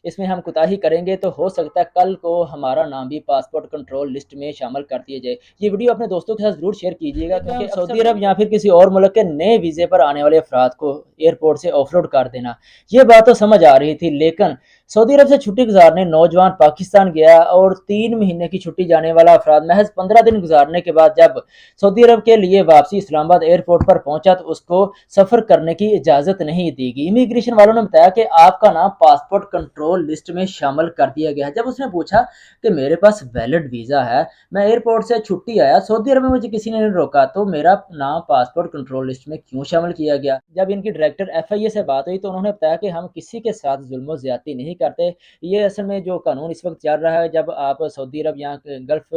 اس میں ہم کوتاہی کریں گے تو ہو سکتا ہے کل کو ہمارا نام بھی پاسپورٹ کنٹرول لسٹ میں شامل کر دیا جائے۔ یہ ویڈیو اپنے دوستوں کے ساتھ ضرور شیئر کیجیے گا، کیونکہ سعودی عرب یا پھر کسی اور ملک کے نئے ویزے پر آنے والے افراد کو ایئرپورٹ سے آف لوڈ کر دینا، یہ بات تو سمجھ آ رہی تھی، لیکن سعودی عرب سے چھٹی گزارنے نوجوان پاکستان گیا اور 3 مہینے کی چھٹی جانے والا افراد محض 15 دن گزارنے کے بعد جب سعودی عرب کے لیے واپسی اسلام آباد ایئرپورٹ پر پہنچا تو اس کو سفر کرنے کی اجازت نہیں دی گئی۔ امیگریشن والوں نے بتایا کہ آپ کا نام پاسپورٹ کنٹرول لسٹ میں شامل کر دیا گیا ہے۔ جب اس نے پوچھا کہ میرے پاس ویلڈ ویزا ہے، میں ایئرپورٹ سے چھٹی آیا، سعودی عرب میں مجھے کسی نے نہیں روکا، تو میرا نام پاسپورٹ کنٹرول لسٹ میں کیوں شامل کیا گیا؟ جب ان کی ڈائریکٹر ایف آئی اے سے بات ہوئی تو انہوں نے بتایا کہ ہم کسی کے ساتھ ظلم و زیادتی نہیں کرتے۔ یہ اصل میں جو قانون اس وقت چل رہا ہے، جب آپ سعودی عرب یا گلف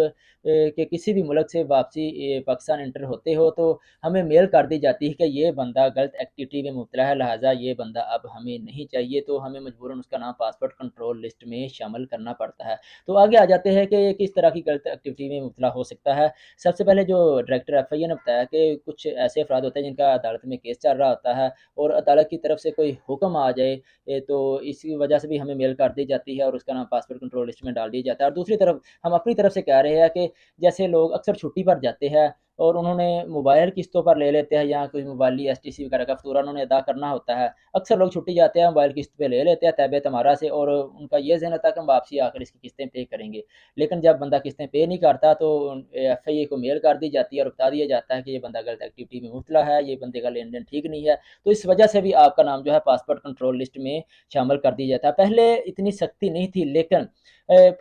کہ کسی بھی ملک سے واپسی پاکستان انٹر ہوتے ہو تو ہمیں میل کر دی جاتی ہے کہ یہ بندہ غلط ایکٹیویٹی میں مبتلا ہے، لہٰذا یہ بندہ اب ہمیں نہیں چاہیے، تو ہمیں مجبوراً اس کا نام پاسپورٹ کنٹرول لسٹ میں شامل کرنا پڑتا ہے۔ تو آگے آ جاتے ہیں کہ یہ کس طرح کی غلط ایکٹیویٹی میں مبتلا ہو سکتا ہے۔ سب سے پہلے جو ڈائریکٹر ایف آئی اے نے بتایا کہ کچھ ایسے افراد ہوتے ہیں جن کا عدالت میں کیس چل رہا ہوتا ہے اور عدالت کی طرف سے کوئی حکم آ جائے تو اس کی وجہ سے بھی ہمیں میل کر دی جاتی ہے اور اس کا نام پاسپورٹ کنٹرول لسٹ میں ڈال دیا جاتا ہے۔ اور دوسری طرف ہم اپنی طرف سے کہہ رہے ہیں کہ جیسے لوگ اکثر چھٹی پر جاتے ہیں اور انہوں نے موبائل قسطوں پر لے لیتے ہیں یا کوئی موبائلی ایس ٹی سی وغیرہ کا فاتورہ انہوں نے ادا کرنا ہوتا ہے، اکثر لوگ چھٹی جاتے ہیں موبائل قسط پہ لے لیتے ہیں طیبے تمہارا سے، اور ان کا یہ ذہن ہوتا ہے کہ ہم واپسی آ کر اس کی قسطیں پے کریں گے، لیکن جب بندہ قسطیں پے نہیں کرتا تو ایف آئی اے کو میل کر دی جاتی ہے اور بتا دیا جاتا ہے کہ یہ بندہ غلط ایکٹیویٹی میں مبتلا ہے، یہ بندے کا لین دین ٹھیک نہیں ہے، تو اس وجہ سے بھی آپ کا نام جو ہے پاسپورٹ کنٹرول لسٹ میں شامل کر دیا جاتا ہے۔ پہلے اتنی سختی نہیں تھی، لیکن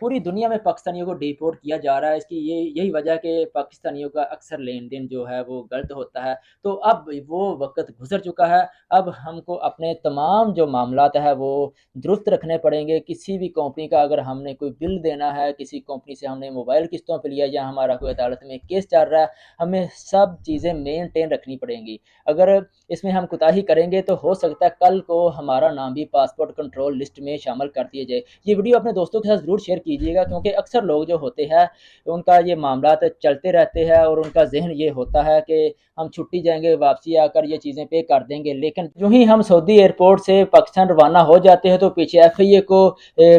پوری دنیا میں پاکستانیوں کو ڈیپورٹ کیا جا رہا ہے، اس کی یہی وجہ کہ پاکستانیوں کا اکثر لین دین جو ہے وہ غلط ہوتا ہے۔ تو اب وہ وقت گزر چکا ہے، اب ہم کو اپنے تمام جو معاملات ہیں وہ درست رکھنے پڑیں گے۔ کسی بھی کمپنی کا اگر ہم نے کوئی بل دینا ہے، کسی کمپنی سے ہم نے موبائل قسطوں پہ لیا یا ہمارا کوئی عدالت میں کیس چل رہا ہے، ہمیں سب چیزیں مینٹین رکھنی پڑیں گی۔ اگر اس میں ہم کوتاہی کریں گے تو ہو سکتا ہے کل کو ہمارا نام بھی پاسپورٹ کنٹرول لسٹ میں شامل کر دیا جائے۔ یہ ویڈیو اپنے دوستوں کے ساتھ ضرور شیئر کیجیے گا، کیونکہ اکثر لوگ جو ہوتے ہیں ان کا یہ معاملات چلتے رہتے ہیں اور ان کا ذہن یہ ہوتا ہے کہ ہم چھٹی جائیں گے، واپسی آ کر یہ چیزیں پے کر دیں گے، لیکن جو ہی ہم سعودی ایئرپورٹ سے پاکستان روانہ ہو جاتے ہیں تو پیچھے ایف آئی اے کو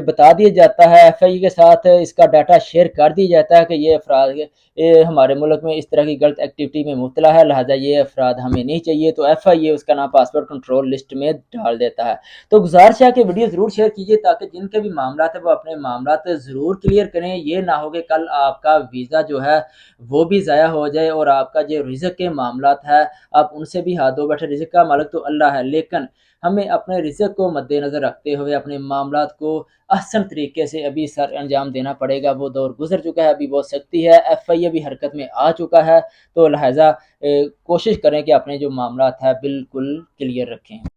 بتا دیا جاتا ہے، ایف آئی اے کے ساتھ اس کا ڈاٹا شیئر کر دیا جاتا ہے کہ یہ افراد ہمارے ملک میں اس طرح کی غلط ایکٹیویٹی میں مبتلا ہے، لہٰذا یہ افراد ہمیں نہیں چاہیے، تو ایف آئی اے اس کا نام پاسپورٹ کنٹرول لسٹ میں ڈال دیتا ہے۔ تو گزارش ہے کہ ویڈیو ضرور شیئر کیجیے تاکہ جن کے بھی معاملات ہیں وہ اپنے معاملات ضرور کلیئر کریں۔ یہ نہ ہو کہ کل آپ کا ویزا جو ہے وہ بھی ضائع ہو جائے اور آپ کا جو رزق کے معاملات ہے آپ ان سے بھی ہاتھ دھو بیٹھے۔ رزق کا مالک تو اللہ ہے، لیکن ہمیں اپنے رزق کو مد نظر رکھتے ہوئے اپنے معاملات کو احسن طریقے سے ابھی سر انجام دینا پڑے گا۔ وہ دور گزر چکا ہے، ابھی بہت سختی ہے، ایف آئی اے بھی حرکت میں آ چکا ہے، تو لہٰذا کوشش کریں کہ اپنے جو معاملات ہیں بالکل کلیئر رکھیں۔